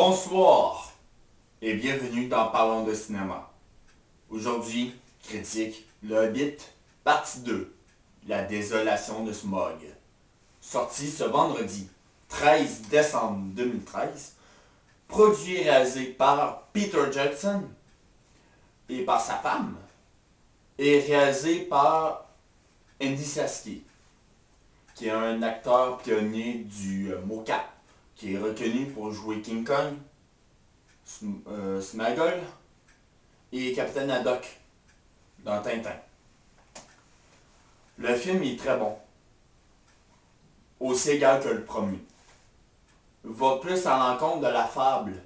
Bonsoir et bienvenue dans Parlons de cinéma. Aujourd'hui, critique Le Hobbit, partie 2, La désolation de Smaug. Sorti ce vendredi 13 décembre 2013, produit et réalisé par Peter Jackson et par sa femme, et réalisé par Andy Sasky, qui est un acteur pionnier du mocap, qui est reconnu pour jouer King Kong, Sméagol et Capitaine Haddock dans Tintin. Le film est très bon, aussi égal que le premier. Va plus à l'encontre de la fable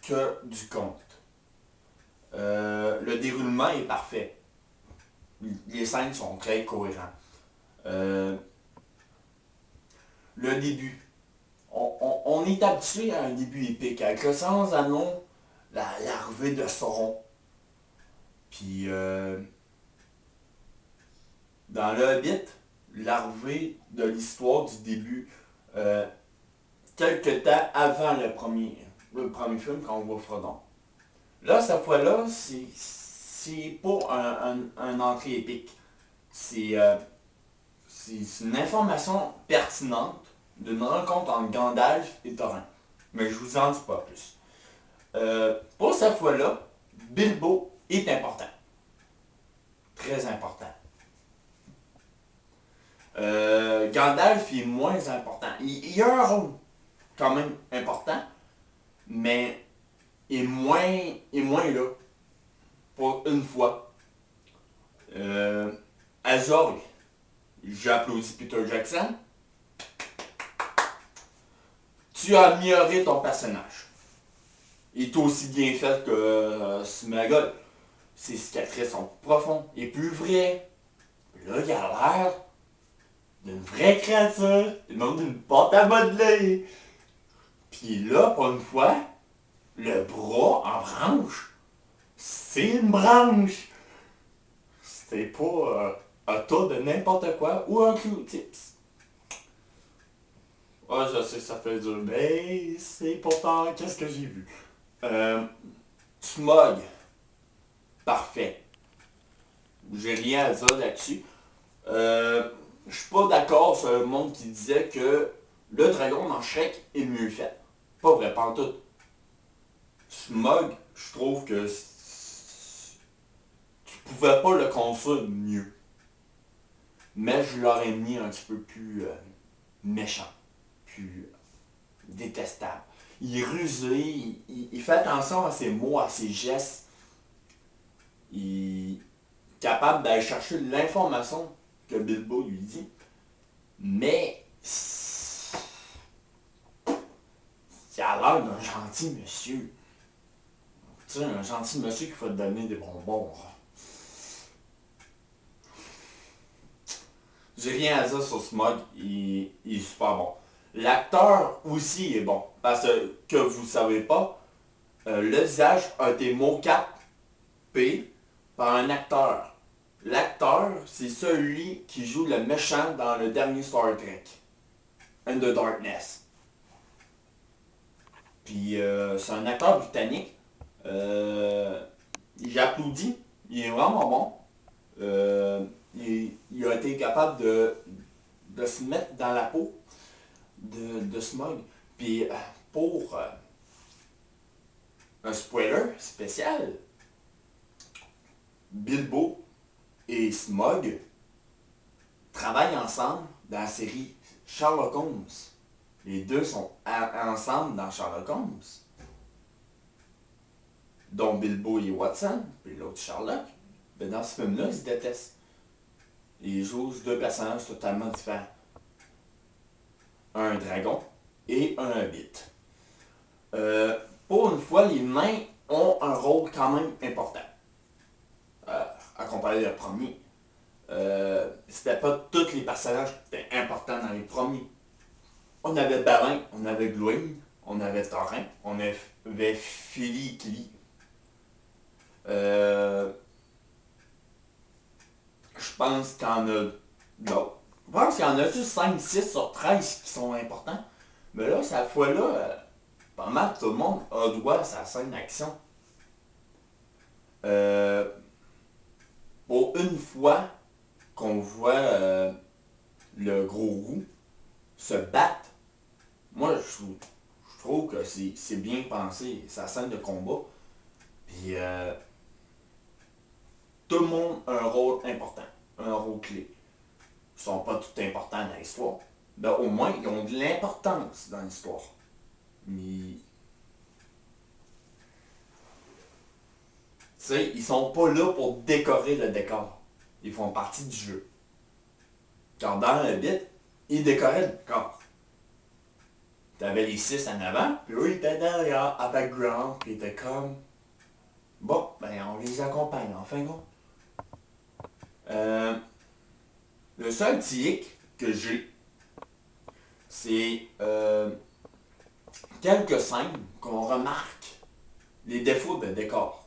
que du conte. Le déroulement est parfait. Les scènes sont très cohérentes. Le début. On est habitué à un début épique. Avec le Seigneur des Anneaux, l'arrivée de Sauron. Puis, dans le Hobbit, l'arrivée de l'histoire du début, quelques temps avant le premier film, quand on voit Frodon. Là, cette fois-là, c'est pas un entrée épique. C'est une information pertinente d'une rencontre entre Gandalf et Thorin. Mais je vous en dis pas plus. Pour cette fois-là, Bilbo est important. Très important. Gandalf est moins important. Il a un rôle quand même important, mais il est moins là. Pour une fois. Azog, j'applaudis Peter Jackson. Tu as amélioré ton personnage. Il est aussi bien fait que Sméagol. Ses cicatrices sont profondes et plus vraies. Là, il a l'air d'une vraie créature. Il demande d'une pâte à modeler. Puis là, pour une fois, le bras en branche, c'est une branche. C'est pas un tas de n'importe quoi ou un Q-tips. Ouais, je sais, ça fait dur, mais c'est pourtant qu'est-ce que j'ai vu. Smaug, parfait. J'ai rien à dire là-dessus. Je suis pas d'accord sur le monde qui disait que le dragon dans Shrek est mieux fait. Pas vrai, pas en tout. Smaug, je trouve que tu pouvais pas le construire mieux. Mais je l'aurais mis un petit peu plus méchant, plus détestable. Il est rusé, il fait attention à ses mots, à ses gestes. Il est capable d'aller chercher l'information que Bilbo lui dit. Mais il a l'air d'un gentil monsieur. Tu sais, un gentil monsieur qui va te donner des bonbons. J'ai rien à dire sur Smaug, il est super bon. L'acteur aussi est bon, parce que vous savez pas, le visage a été mocapé par un acteur. L'acteur, c'est celui qui joue le méchant dans le dernier Star Trek, Into Darkness. Puis c'est un acteur britannique. J'applaudis, il est vraiment bon. Il a été capable de se mettre dans la peau de Smaug. Puis pour un spoiler spécial, Bilbo et Smaug travaillent ensemble dans la série Sherlock Holmes. Les deux sont ensemble dans Sherlock Holmes. Dont Bilbo et Watson, puis l'autre Sherlock. Mais dans ce film-là, ils se détestent. Ils jouent deux personnages totalement différents. Un dragon et un hobbit. Pour une fois, les nains ont un rôle quand même important. À comparer le premier. C'était pas tous les personnages qui étaient importants dans les premiers. On avait Balin, on avait Glwyn, on avait Thorin, on avait Fili-Kili. Je pense qu'il y en a d'autres. Je pense qu'il y en a juste 5-6 sur 13 qui sont importants. Mais là, cette fois-là, pas mal tout le monde a droit à sa scène d'action. Euh, pour une fois qu'on voit le gros roux se battre, moi je trouve que c'est bien pensé, sa scène de combat. Puis tout le monde a un rôle important, un rôle clé. Ils sont pas tout importants dans l'histoire. Ben, au moins, ils ont de l'importance dans l'histoire. Mais, tu sais, ils sont pas là pour décorer le décor. Ils font partie du jeu. Car dans le bit, ils décoraient le décor. T'avais les 6 en avant, puis eux, ils étaient derrière, à background, puis ils étaient comme... Bon, ben on les accompagne, en fin de compte. Le seul petit hic que j'ai, c'est quelques scènes qu'on remarque les défauts de décor.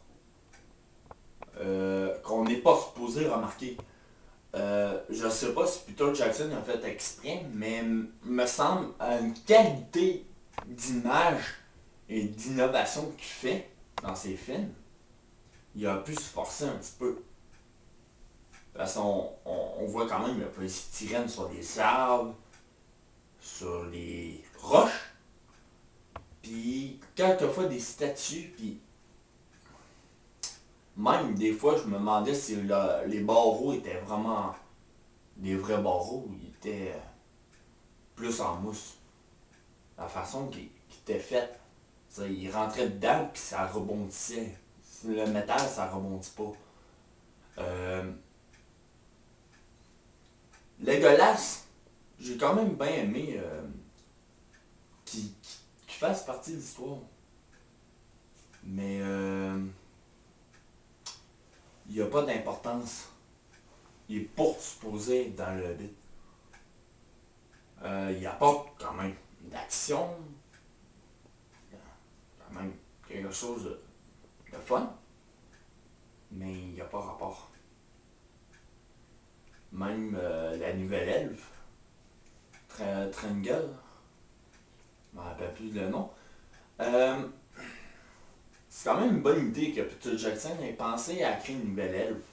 Qu'on n'est pas supposé remarquer. Je sais pas si Peter Jackson a fait exprès, mais me semble à une qualité d'image et d'innovation qu'il fait dans ses films, il a pu se forcer un petit peu. Parce qu'on voit quand même la police sirène sur des arbres, sur les roches, puis quelquefois des statues, puis même des fois je me demandais si les barreaux étaient vraiment des vrais barreaux, ils étaient plus en mousse. La façon qu'ils étaient faits, ils rentraient dedans puis ça rebondissait. Le métal, ça rebondit pas. Legolas, j'ai quand même bien aimé qu'il fasse partie de l'histoire. Mais il n'y a pas d'importance. Il est pour se poser dans le bit. Il apporte quand même d'action, quand même quelque chose de fun, mais il n'y a pas rapport. Même la nouvelle elfe, Tringle, je ne me rappelle plus le nom. C'est quand même une bonne idée que Peter Jackson ait pensé à créer une nouvelle elfe.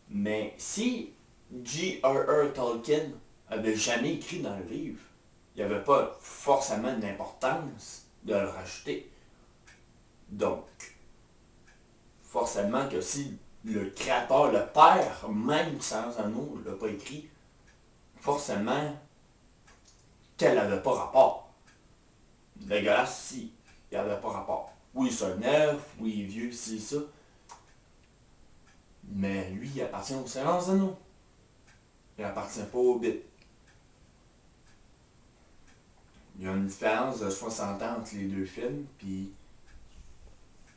Mais si J.R.R. Tolkien avait jamais écrit dans le livre, il n'y avait pas forcément d'importance de le rajouter. Donc, forcément que si le créateur, le père, même sans anneau, ne l'a pas écrit, forcément qu'elle n'avait pas rapport. Legolas, si, il n'avait pas rapport. Oui, c'est un elfe, oui, il est vieux, c'est ça. Mais lui, il appartient au Seigneur des Anneaux. Il appartient pas au Hobbit. Il y a une différence de 60 ans entre les deux films, puis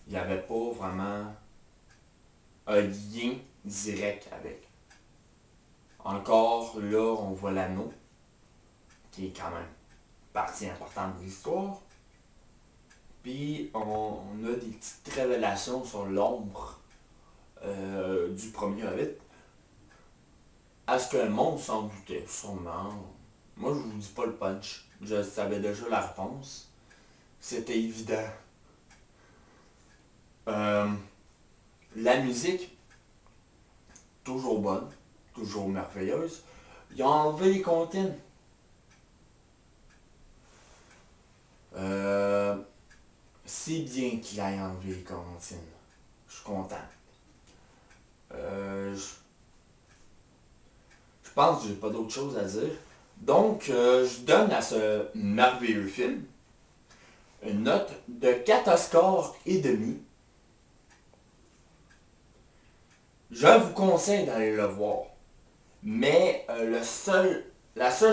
il n'y avait pas vraiment un lien direct avec. Encore là, on voit l'anneau, qui est quand même partie importante de l'histoire. Puis on a des petites révélations sur l'ombre du premier Hobbit. Est-ce que le monde s'en doutait? Sûrement. Moi, je vous dis pas le punch. Je savais déjà la réponse. C'était évident. La musique, toujours bonne, toujours merveilleuse. Ils ont enlevé les comptines. C'est bien qu'il ait enlevé les comptines. Je suis content. Je pense que j'ai pas d'autre chose à dire. Donc, je donne à ce merveilleux film une note de 4 Oscars et demi. Je vous conseille d'aller le voir. Mais la seule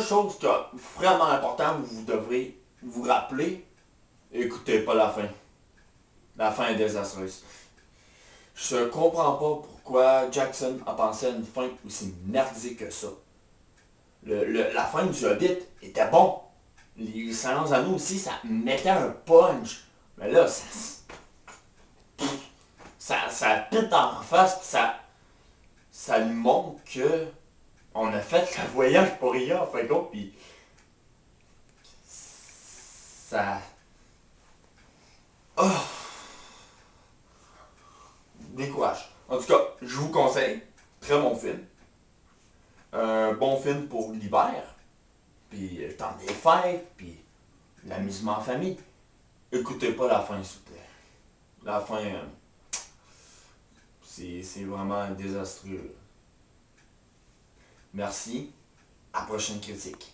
chose qui est vraiment importante, vous devrez vous rappeler, écoutez pas la fin. La fin est désastreuse. Je comprends pas pourquoi Jackson a pensé à une fin aussi merdique que ça. La fin du Hobbit était bon. Les Seigneurs Anneaux aussi, ça mettait un punch. Mais là, ça pète en face, pis ça nous montre que on a fait le voyage pour rien, en fin de compte, pis ça... Oh, décourage. En tout cas, je vous conseille. Très bon film. Un bon film pour l'hiver. Puis le temps des fêtes. Puis l'amusement en famille. Écoutez pas la fin, s'il vous plaît. La fin, c'est vraiment désastreux. Merci. À la prochaine critique.